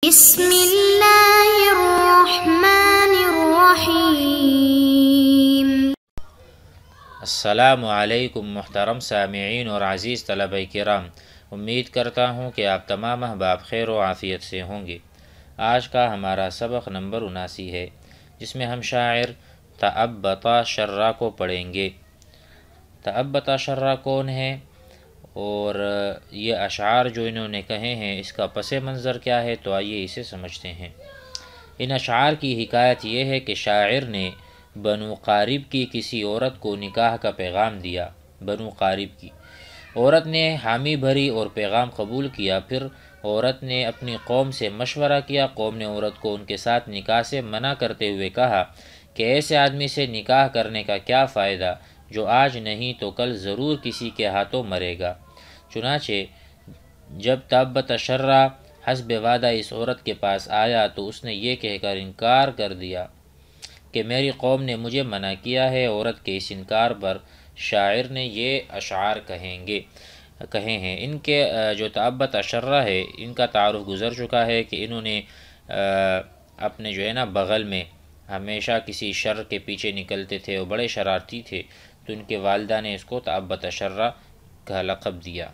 بسم اللہ الرحمن الرحیم۔ السلام علیکم محترم سامعین اور عزیز طلبہ کرام، امید کرتا ہوں کہ آپ تمام احباب خیر و عافیت سے ہوں گے۔ آج کا ہمارا سبق نمبر 79 ہے، جس میں ہم شاعر تعبط شرّا کو پڑھیں گے۔ تعبط شرّا کون ہے اور یہ اشعار جو انہوں نے کہے ہیں اس کا پس منظر کیا ہے، تو آئیے اسے سمجھتے ہیں۔ ان اشعار کی حکایت یہ ہے کہ شاعر نے بنو قارب کی کسی عورت کو نکاح کا پیغام دیا۔ بنو قارب کی عورت نے حامی بھری اور پیغام قبول کیا۔ پھر عورت نے اپنی قوم سے مشورہ کیا۔ قوم نے عورت کو ان کے ساتھ نکاح سے منع کرتے ہوئے کہا کہ ایسے آدمی سے نکاح کرنے کا کیا فائدہ جو آج نہیں تو کل ضرور کسی کے ہاتھوں مرے گا۔ چنانچہ جب تعبط شرّا حسب وعدہ اس عورت کے پاس آیا تو اس نے یہ کہہ کر انکار کر دیا کہ میری قوم نے مجھے منع کیا ہے۔ عورت کے اس انکار پر شاعر نے یہ اشعار کہے ہیں۔ ان کے جو تعبط شرّا ہے ان کا تعارف گزر چکا ہے کہ انہوں نے اپنے جو ہے نا بغل میں ہمیشہ کسی شر کے پیچھے نکلتے تھے اور بڑے شرارتی تھے، تو ان کے والدہ نے اس کو تعبط شرّا کا لقب دیا۔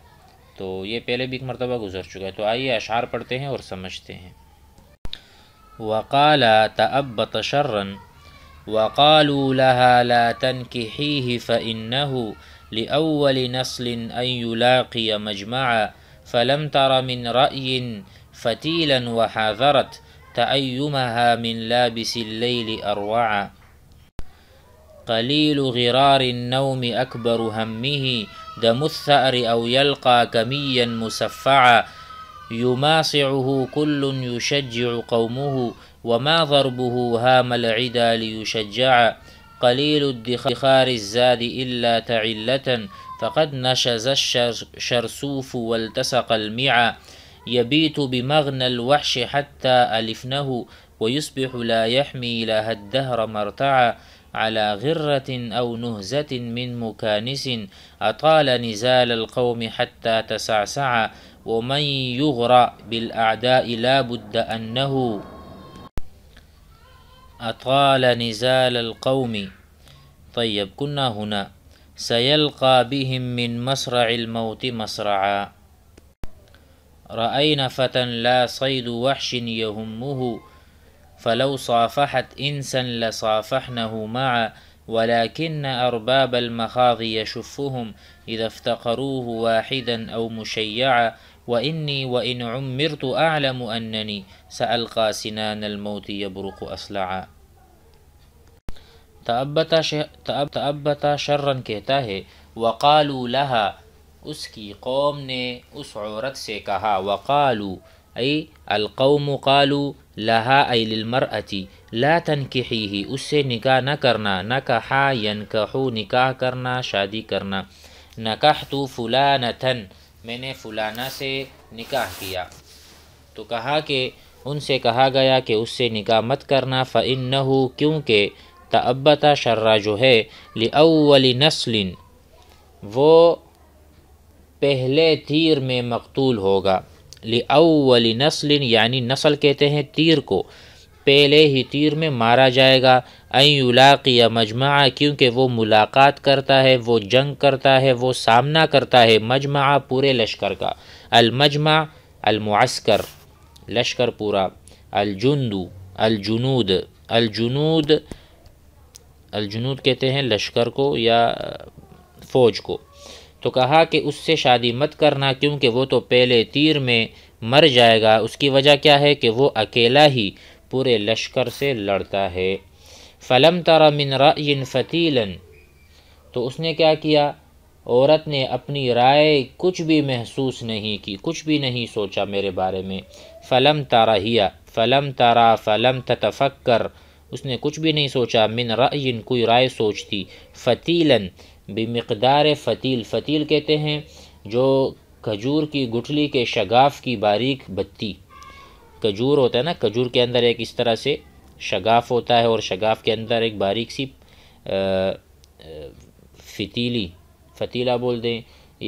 تو یہ پہلے بھی ایک مرتبہ گزر چکا ہے، تو آئیے اشعار پڑھتے ہیں اور سمجھتے ہیں۔ وقال تعبط شرًا وقالوا لها لا تنكحيه فإنه لأول نسل أن يلاقي مجمعا فلم تر من رأي فتيلا وحاذرت تأيمها من لابس الليل أروعا قليل غرار النوم أكبر همه دم الثأر أو يلقى كميا مسفعا يماصعه كل يشجع قومه وما ضربه هام العدا ليشجع قليل الدخار الزاد إلا تعلة فقد نشز الشرسوف والتسق المعا يبيت بمغنى الوحش حتى ألفنه ويصبح لا يحمي لها الدهر مرتعا على غرة أو نهزة من مكانس أطال نزال القوم حتى تسعسع ومن يغرى بالأعداء لا بد أنه أطال نزال القوم طيب كنا هنا سيلقى بهم من مصرع الموت مصرعا رأينا فتى لا صيد وحش يهمه فلو صافحت إنسا لصافحنه معا ولكن أرباب المخاض يشفهم إذا افتقروه واحدا أو مشيعا وإني وإن عمرت أعلم أنني سألقى سنان الموت يبرق أصلعا۔ تعبط شرًا کہتا ہے وقالوا لها، اس کی قوم نے اس عورت سے کہا، وقالوا ای القوم قالوا لها ای للمرأة لا تنکحیہ، اس سے نکاح نہ کرنا، نکحا ینکحو نکاح کرنا، شادی کرنا، نکحت فلانة میں نے فلانہ سے نکاح کیا، تو کہا کہ ان سے کہا گیا کہ اس سے نکاح مت کرنا، فإنہ کیونکہ تعبط شرّا جو ہے لأول نسل وہ پہلے تیر میں مقتول ہوگا۔ لأول نسل یعنی نسل کہتے ہیں تیر کو، پہلے ہی تیر میں مارا جائے گا۔ ان یلاقی مجمعا کیونکہ وہ ملاقات کرتا ہے، وہ جنگ کرتا ہے، وہ سامنا کرتا ہے، مجمع پورے لشکر کا، المجمع المعسکر لشکر پورا، الجند الجنود الجنود کہتے ہیں لشکر کو یا فوج کو۔ تو کہا کہ اس سے شادی مت کرنا کیونکہ وہ تو پہلے تیر میں مر جائے گا۔ اس کی وجہ کیا ہے کہ وہ اکیلا ہی پورے لشکر سے لڑتا ہے۔ فلم تر من رأی فتیلا، تو اس نے کیا کیا، عورت نے اپنی رائے کچھ بھی محسوس نہیں کی، کچھ بھی نہیں سوچا میرے بارے میں۔ فلم تر ہیا فلم ترا فلم تتفکر، اس نے کچھ بھی نہیں سوچا، من رأی کوئی رائے سوچتی، فتیلا بمقدار فتیل، فتیل کہتے ہیں جو کھجور کی گٹھلی کے شگاف کی باریک بتی، کھجور ہوتا ہے نا، کھجور کے اندر ایک اس طرح سے شگاف ہوتا ہے اور شگاف کے اندر ایک باریک سی فتیلہ بول دیں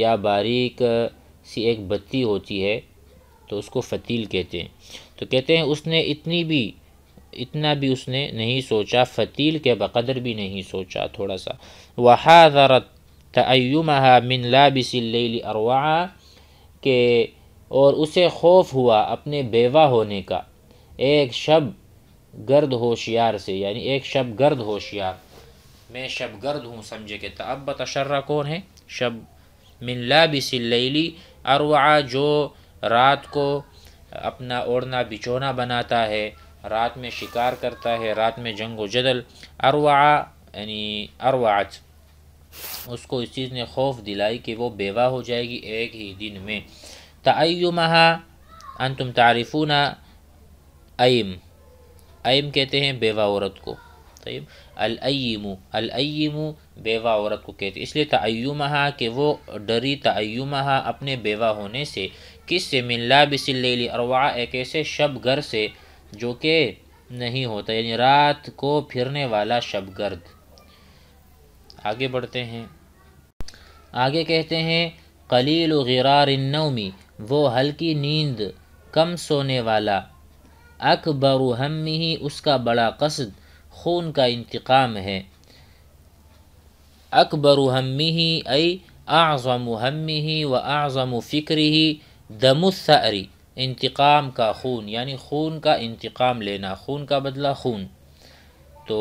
یا باریک سی ایک بتی ہوتی ہے، تو اس کو فتیل کہتے ہیں۔ تو کہتے ہیں اس نے اتنا بھی اس نے نہیں سوچا، فتیل کے بقدر بھی نہیں سوچا تھوڑا سا۔ وحاذرت تأیمها من لابس اللیل اروعا، کہ اور اسے خوف ہوا اپنے بیوہ ہونے کا ایک شب گرد ہوشیار سے، یعنی ایک شب گرد ہوشیار، میں شب گرد ہوں سمجھے کہ تعبت شرع کون ہے؟ شب من لابس اللیل اروعا، جو رات کو اپنا اوڑھنا بچھونا بناتا ہے، رات میں شکار کرتا ہے، رات میں جنگ و جدل۔ اروعا یعنی اروعت، اس کو اس چیز نے خوف دلائی کہ وہ بیوہ ہو جائے گی ایک ہی دن میں۔ تأیمہا انتم تعرفون ایم کہتے ہیں بیوہ عورت کو، طيب الایمو بیوہ عورت کو کہتے ہیں، اس لیے تأیمہا کہ وہ ڈری، تأیمہا اپنے بیوہ ہونے سے، کس سے؟ من لابس اللیل اروعا، ایک ایسے شب گر سے جو کہ نہیں ہوتا، یعنی رات کو پھرنے والا شب گرد۔ آگے بڑھتے ہیں، آگے کہتے ہیں قلیل غرار النوم، وہ ہلکی نیند کم سونے والا، اکبر ہمہ، اس کا بڑا قصد خون کا انتقام ہے، اکبر ہمہ ای اعظم ہمہ و اعظم فکرہ دم الثأر، انتقام کا خون، یعنی خون کا انتقام لینا، خون کا بدلہ خون۔ تو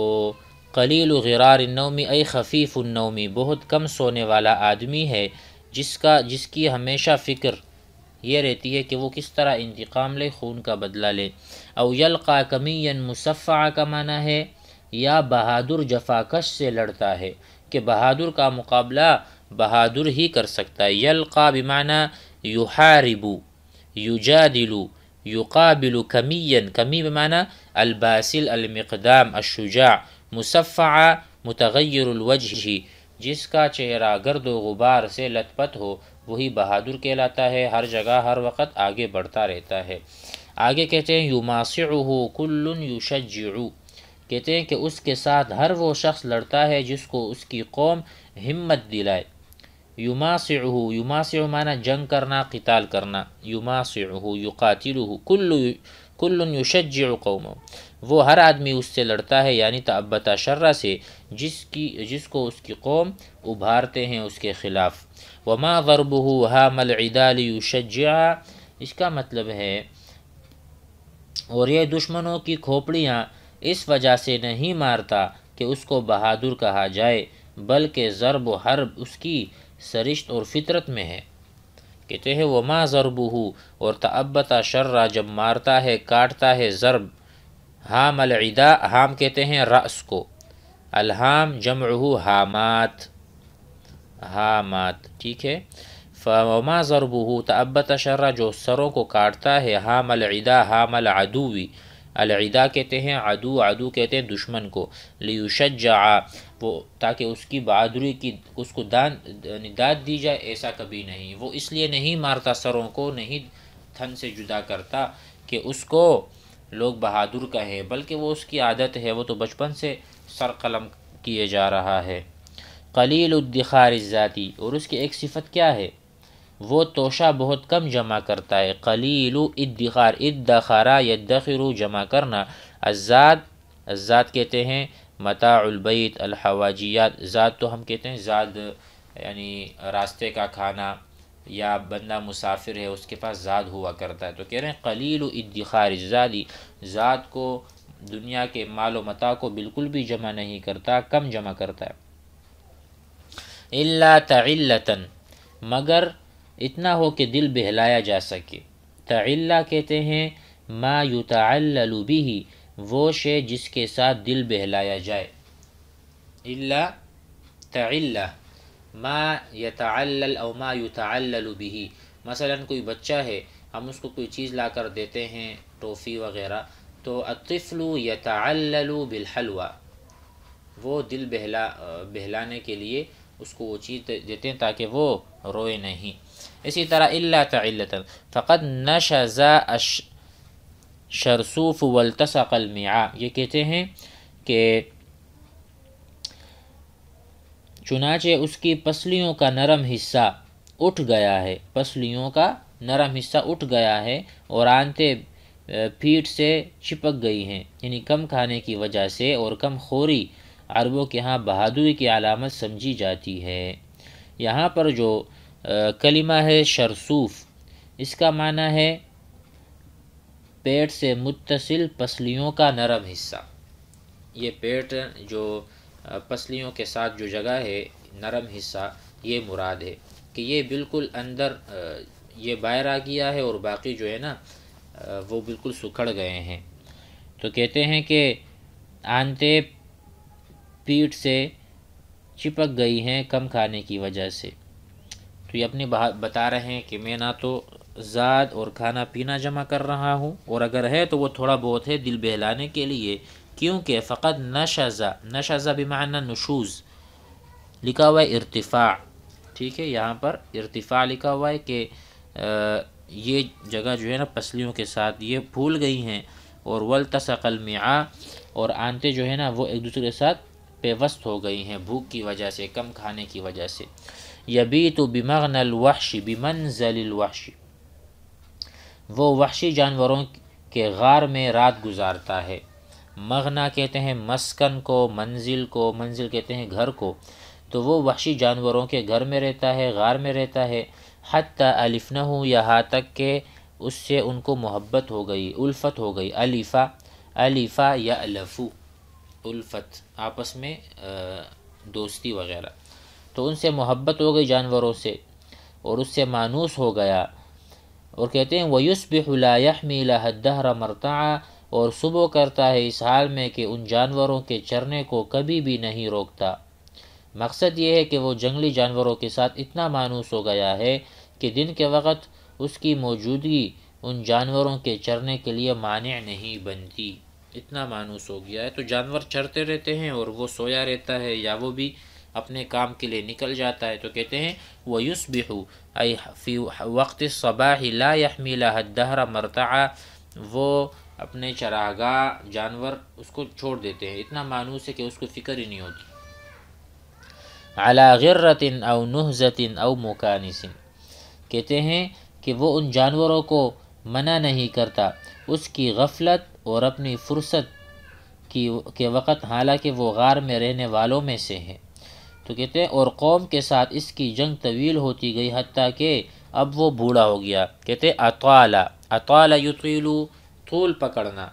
قلیل غرار النوم ای خفیف النوم، بہت کم سونے والا آدمی ہے جس کی ہمیشہ فکر یہ رہتی ہے کہ وہ کس طرح انتقام لے، خون کا بدلہ لے۔ او یلقا کمیا مصفع کا معنی ہے یا بہادر جفاکش سے لڑتا ہے، کہ بہادر کا مقابلہ بہادر ہی کر سکتا ہے۔ یلقا بمعنی یحارب، یجادل، یقابل کمیا، کمی بمعنی الباسل المقدام الشجاع، مصفع متغیر الوجہ، جس کا چہرہ گرد و غبار سے لت پت ہو وہی بہادر کہلاتا ہے، ہر جگہ ہر وقت آگے بڑھتا رہتا ہے۔ آگے کہتے ہیں یماصعہ کل یشجع، کہتے ہیں کہ اس کے ساتھ ہر وہ شخص لڑتا ہے جس کو اس کی قوم ہمت دلائے۔ یماصع معنی جنگ کرنا، قتال کرنا، یماصعہ یقاتلہ، کل یشجع قومہ، وہ ہر آدمی اس سے لڑتا ہے، یعنی تعبت شرع سے، جس کو اس کی قوم ابھارتے ہیں اس کے خلاف۔ وما ضربہ ہام العدا لیشجع، اس کا مطلب ہے اور یہ دشمنوں کی کھوپڑیاں اس وجہ سے نہیں مارتا کہ اس کو بہادر کہا جائے، بلکہ ضرب و حرب اس کی سرشت اور فطرت میں ہے۔ کہتے ہیں وما ضربہ، اور تعبت شرع جب مارتا ہے، کاٹتا ہے، ضرب، ہام العدا، ہام کہتے ہیں رأس کو، الہام جمعہ ہامات، ہامات، ٹھیک ہے۔ فوما ضربہ تعبت شرع، جو سروں کو کاٹتا ہے، ہام العدا، ہام العدوی، العدا کہتے ہیں عدو، عدو کہتے ہیں دشمن کو، لیشجع، وہ تاکہ اس کی بہادری کی اس کو داد دی جائے، ایسا کبھی نہیں، وہ اس لیے نہیں مارتا سروں کو، نہیں تھن سے جدا کرتا کہ اس کو لوگ بہادر کہیں، بلکہ وہ اس کی عادت ہے، وہ تو بچپن سے سر قلم کیے جا رہا ہے۔ قلیل الادخار الذاتی، اور اس کی ایک صفت کیا ہے؟ وہ توشہ بہت کم جمع کرتا ہے۔ قلیل ادخار، ادخارا یدخر، جمع کرنا۔ الزاد کہتے ہیں متاع البیت، الحواجیات، زاد تو ہم کہتے ہیں زاد یعنی راستے کا کھانا، یا بندہ مسافر ہے اس کے پاس زاد ہوا کرتا ہے، تو کہہ رہے ہیں قلیل ادخار الزادی، زاد کو دنیا کے مال و متاع کو بالکل بھی جمع نہیں کرتا، کم جمع کرتا ہے۔ الا تعلتاً، مگر اتنا ہو کہ دل بہلایا جا سکے۔ تعلہ کہتے ہیں ما یتعلل به، وہ شے جس کے ساتھ دل بہلایا جائے۔ الا تعلہ ما یتعلل او ما یتعلل به، مثلا کوئی بچہ ہے، ہم اس کو کوئی چیز لا کر دیتے ہیں، ٹوفی وغیرہ، تو الطفل یتعلل بالحلوى، وہ دل بہلانے کے لیے اس کو وہ چیز دیتے ہیں تاکہ وہ روئے نہیں۔ اسی طرح الا تعلة فقد نشز الشرسوف والتصق المعاء، یہ کہتے ہیں کہ چنانچہ اس کی پسلیوں کا نرم حصہ اٹھ گیا ہے، پسلیوں کا نرم حصہ اٹھ گیا ہے، اور آنتے پیٹھ سے چپک گئی ہیں، یعنی کم کھانے کی وجہ سے، اور کم خوری عربوں کے ہاں بہادری کی علامت سمجھی جاتی ہے۔ یہاں پر جو کلمہ ہے شرسوف، اس کا معنی ہے پیٹ سے متصل پسلیوں کا نرم حصہ۔ یہ پیٹ جو پسلیوں کے ساتھ جو جگہ ہے نرم حصہ، یہ مراد ہے کہ یہ بالکل اندر یہ باہر آ گیا ہے، اور باقی جو ہے نا وہ بالکل سکھڑ گئے ہیں۔ تو کہتے ہیں کہ آنتیں پیٹھ سے چپک گئی ہیں کم کھانے کی وجہ سے۔ تو یہ اپنی بتا رہے ہیں کہ میں نہ تو زاد اور کھانا پینا جمع کر رہا ہوں، اور اگر ہے تو وہ تھوڑا بہت ہے دل بہلانے کے لیے، کیونکہ فقط نشز بمعنی نشوز لکھا ہوا ہے ارتفاع، ٹھیک ہے، یہاں پر ارتفاع لکھا ہوا ہے کہ یہ جگہ جو ہے نا پسلیوں کے ساتھ یہ پھول گئی ہیں، اور والتصق المعاء، اور آنتیں جو ہے نا وہ ایک دوسرے کے ساتھ پیوست ہو گئی ہیں بھوک کی وجہ سے، کم کھانے کی وجہ سے۔ یبیت بمغن الوحش بمنزل الوحش، وہ وحشی جانوروں کے غار میں رات گزارتا ہے۔ مغنا کہتے ہیں مسکن کو، منزل کہتے ہیں گھر کو، تو وہ وحشی جانوروں کے گھر میں رہتا ہے، غار میں رہتا ہے۔ حتی الفنہ، یہاں تک کہ اس سے ان کو محبت ہو گئی، الفت ہو گئی۔ الفا یألفو، الفت آپس میں دوستی وغیرہ، تو ان سے محبت ہو گئی جانوروں سے، اور اس سے مانوس ہو گیا۔ اور کہتے ہیں وَيُصْبِحُ لَا يَحْمِي لَهَا الدَّهْرَ مَرْتَعًا، اور صبح کرتا ہے اس حال میں کہ ان جانوروں کے چرنے کو کبھی بھی نہیں روکتا۔ مقصد یہ ہے کہ وہ جنگلی جانوروں کے ساتھ اتنا مانوس ہو گیا ہے کہ دن کے وقت اس کی موجودگی ان جانوروں کے چرنے کے لیے مانع نہیں بنتی، اتنا مانوس ہو گیا ہے۔ تو جانور چرتے رہتے ہیں اور وہ سویا رہتا ہے، یا وہ بھی اپنے کام کے لیے نکل جاتا ہے۔ تو کہتے ہیں وَيُصْبِحُ أي فی وقت الصباح لا يحمي لها الدهر مرتعا، وہ اپنے چراگاہ جانور اس کو چھوڑ دیتے ہیں، اتنا مانوس ہے کہ اس کو فکر ہی نہیں ہوتی۔ علی غرۃ او نہزۃ او مکانس، کہتے ہیں کہ وہ ان جانوروں کو منع نہیں کرتا اس کی غفلت اور اپنی فرصت کے وقت، حالانکہ وہ غار میں رہنے والوں میں سے ہے۔ تو کہتے ہیں اور قوم کے ساتھ اس کی جنگ طویل ہوتی گئی، حتیٰ کہ اب وہ بوڑھا ہو گیا۔ کہتے ہیں اطال یطیل، طول پکڑنا،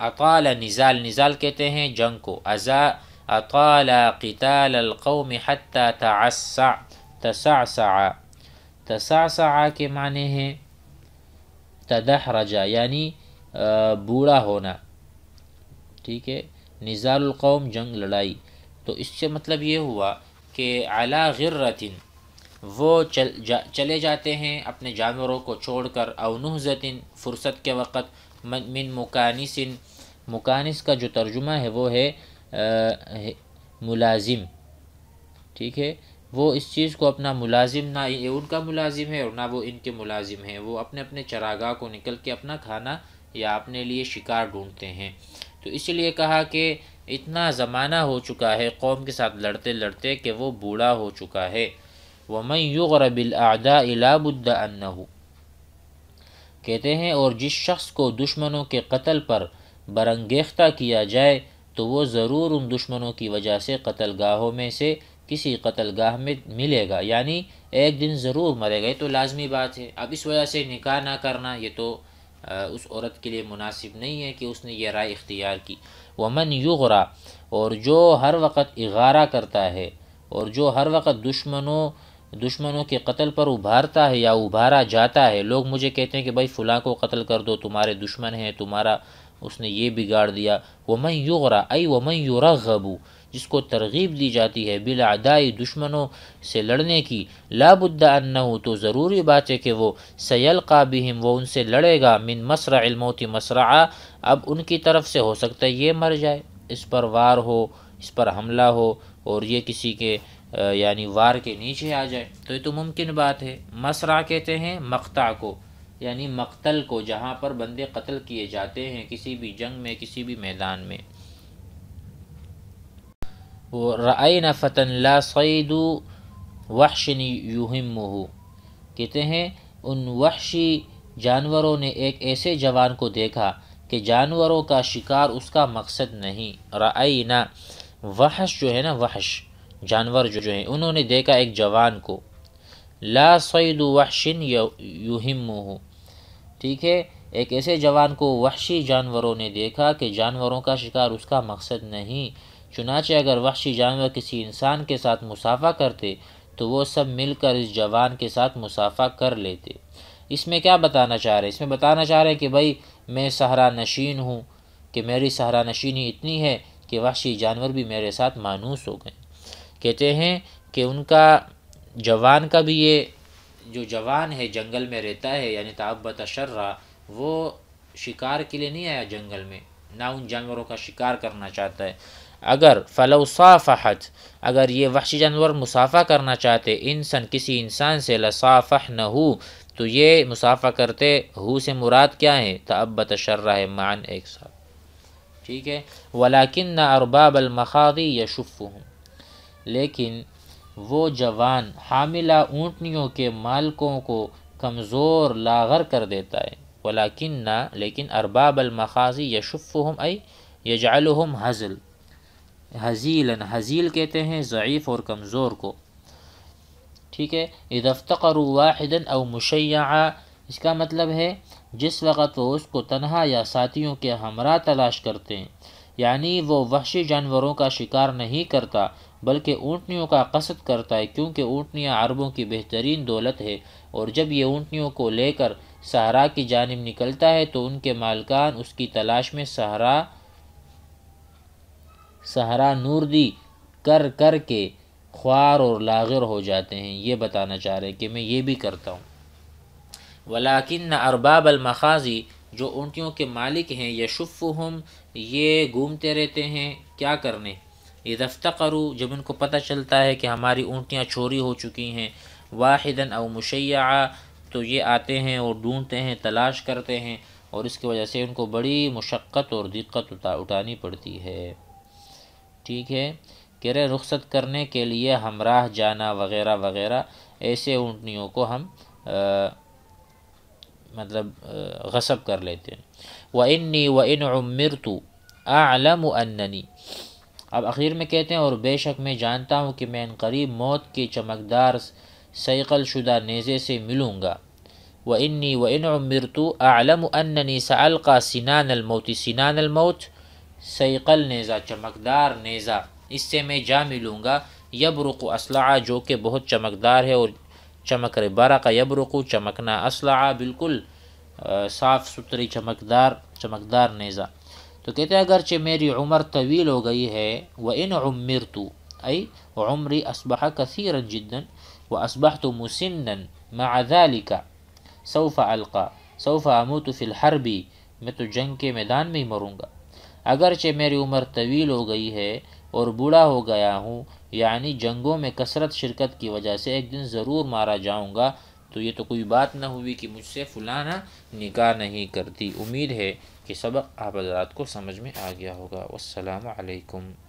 اطال نزال کہتے ہیں جنگ کو، اطال قتال القوم حتی تسعسع کے معنی ہیں تدحرج، یعنی بوڑھا ہونا، ٹھیک ہے، نزال القوم جنگ لڑائی۔ تو اس سے مطلب یہ ہوا کہ علی غرۃ، وہ چلے جاتے ہیں اپنے جانوروں کو چھوڑ کر، او نہزۃ فرصت کے وقت، من مکانس، مکانس کا جو ترجمہ ہے وہ ہے ملازم، ٹھیک ہے، وہ اس چیز کو اپنا ملازم، نہ یہ ان کا ملازم ہے اور نہ وہ ان کے ملازم ہیں، وہ اپنے اپنے چراگاہ کو نکل کے اپنا کھانا یا اپنے لیے شکار ڈھونڈتے ہیں۔ تو اس لیے کہا کہ اتنا زمانہ ہو چکا ہے قوم کے ساتھ لڑتے لڑتے کہ وہ بوڑھا ہو چکا ہے۔ وَمَنْ يُغْرَ بِالْأَعْدَاءِ لَا بُدَّ أَنَّهُ، کہتے ہیں اور جس شخص کو دشمنوں کے قتل پر برانگیختہ کیا جائے تو وہ ضرور ان دشمنوں کی وجہ سے قتل گاہوں میں سے کسی قتل گاہ میں ملے گا، یعنی ایک دن ضرور مرے گا، یہ تو لازمی بات ہے۔ اب اس وجہ سے نکاح نہ کرنا یہ تو اس عورت کے لیے مناسب نہیں ہے کہ اس نے یہ رائے اختیار کی۔ ومن یغرا، اور جو ہر وقت اغارہ کرتا ہے اور جو ہر وقت دشمنوں کے قتل پر ابھارتا ہے یا ابھارا جاتا ہے، لوگ مجھے کہتے ہیں کہ بھائی فلاں کو قتل کر دو، تمہارے دشمن ہیں، تمہارا اس نے یہ بگاڑ دیا۔ ومن یغرا ای ومن یرغب، جس کو ترغیب دی جاتی ہے بالاعداء، دشمنوں سے لڑنے کی، لا بد انہ، تو ضروری بات ہے کہ وہ سیلقا بہم، وہ ان سے لڑے گا، من مسرع الموت مسرعا، اب ان کی طرف سے ہو سکتا ہے یہ مر جائے، اس پر وار ہو، اس پر حملہ ہو اور یہ کسی کے یعنی وار کے نیچے آ جائے، تو یہ تو ممکن بات ہے۔ مسرع کہتے ہیں مقطع کو، یعنی مقتل کو، جہاں پر بندے قتل کیے جاتے ہیں کسی بھی جنگ میں، کسی بھی میدان میں۔ رأینا فتن لا صید وحش یہمہ، کہتے ہیں ان وحشی جانوروں نے ایک ایسے جوان کو دیکھا کہ جانوروں کا شکار اس کا مقصد نہیں۔ رأینا، وحش جو ہے نا، وحش جانور جو ہیں، انہوں نے دیکھا ایک جوان کو۔ لا صید وحش یہمہ، ٹھیک ہے، ایک ایسے جوان کو وحشی جانوروں نے دیکھا کہ جانوروں کا شکار اس کا مقصد نہیں۔ چنانچہ اگر وحشی جانور کسی انسان کے ساتھ مصافحہ کرتے تو وہ سب مل کر اس جوان کے ساتھ مصافحہ کر لیتے۔ اس میں کیا بتانا چاہ رہے ہیں؟ اس میں بتانا چاہ رہے ہیں کہ بھائی میں صحرا نشین ہوں، کہ میری صحرا نشینی اتنی ہے کہ وحشی جانور بھی میرے ساتھ مانوس ہو گئے۔ کہتے ہیں کہ ان کا جوان کا بھی، یہ جو جوان ہے جنگل میں رہتا ہے، یعنی تعبت شرّا، وہ شکار کے لیے نہیں آیا جنگل میں، نہ ان جانوروں کا شکار کرنا چاہتا ہے۔ اگر فلو صافحت، اگر یہ وحشی جانور مصافحہ کرنا چاہتے انسان کسی انسان سے، لصافحنہ، تو یہ مصافحہ کرتے۔ ہو سے مراد کیا ہے؟ تعبت شرّا ہے، معاً ایک ساتھ، ٹھیک ہے۔ ولیکن ارباب المخاض یشفہم، لیکن وہ جوان حاملہ اونٹنیوں کے مالکوں کو کمزور لاغر کر دیتا ہے۔ ولیکن، لیکن ارباب المخاض یشفہم ای یجعلہم ہزیلا، ہزیل کہتے ہیں ضعیف اور کمزور کو، ٹھیک ہے۔ اذا افتقروا واحدا او مشیعا، اس کا مطلب ہے جس وقت وہ اس کو تنہا یا ساتھیوں کے ہمراہ تلاش کرتے ہیں، یعنی وہ وحشی جانوروں کا شکار نہیں کرتا بلکہ اونٹنیوں کا قصد کرتا ہے، کیونکہ اونٹنیاں عربوں کی بہترین دولت ہے، اور جب یہ اونٹنیوں کو لے کر صحرا کی جانب نکلتا ہے تو ان کے مالکان اس کی تلاش میں صحرا نوردی کر کر کے خوار اور لاغر ہو جاتے ہیں۔ یہ بتانا چاہ رہے ہیں کہ میں یہ بھی کرتا ہوں۔ ولیکن ارباب المخاضی، جو اونٹیوں کے مالک ہیں، یشفہم، یہ گھومتے رہتے ہیں کیا کرنے؟ اذا افتقروا، جب ان کو پتہ چلتا ہے کہ ہماری اونٹیاں چوری ہو چکی ہیں، واحدا او مشیعا، تو یہ آتے ہیں اور ڈھونڈتے ہیں، تلاش کرتے ہیں، اور اس کی وجہ سے ان کو بڑی مشقت اور دقت اٹھانی پڑتی ہے، ٹھیک ہے۔ کرے رخصت کرنے کے لیے ہمراہ جانا وغیرہ وغیرہ، ایسے اونٹنیوں کو ہم غصب کر لیتے ہیں۔ وَإِنِّي وَإِنْ عُمِّرْتُ أَعْلَمُ أَنَّنِي، اب اخیر میں کہتے ہیں اور بے شک میں جانتا ہوں کہ میں ان قریب موت کے چمکدار صیقل شدہ نیزے سے ملوں گا۔ وَإِنِّي وَإِنْ عُمِّرْتُ أَعْلَمُ أَنَّنِي سَأَلْقَى سِنَانَ الْمَوْتِ، سِنَانَ الْمَوْتِ صیقل نیزہ، چمکدار نیزہ، اس سے میں جا ملوں گا۔ یبرق اصلع، جو کہ بہت چمکدار ہے اور چمک رہے، برق یبرق، چمکنا، اصلع بالکل صاف ستھری چمکدار نیزہ۔ تو کہتے ہیں اگرچہ میری عمر طویل ہو گئی ہے، وَإِنْ عُمِّرْتُ ای عمری اصبح کثیرا جدا وَأَصْبَحْتُ مُسِنًّا مع ذلك سوف القا سوف اموت فی الحرب، میں تو جنگ کے میدان میں ہی مروں گا۔ اگرچہ میری عمر طویل ہو گئی ہے اور بوڑھا ہو گیا ہوں، یعنی جنگوں میں کثرت شرکت کی وجہ سے ایک دن ضرور مارا جاؤں گا، تو یہ تو کوئی بات نہ ہوئی کہ مجھ سے فلانا نکاح نہیں کرتی۔ امید ہے کہ سبق آپ حضرات کو سمجھ میں آ گیا ہوگا۔ والسلام علیکم۔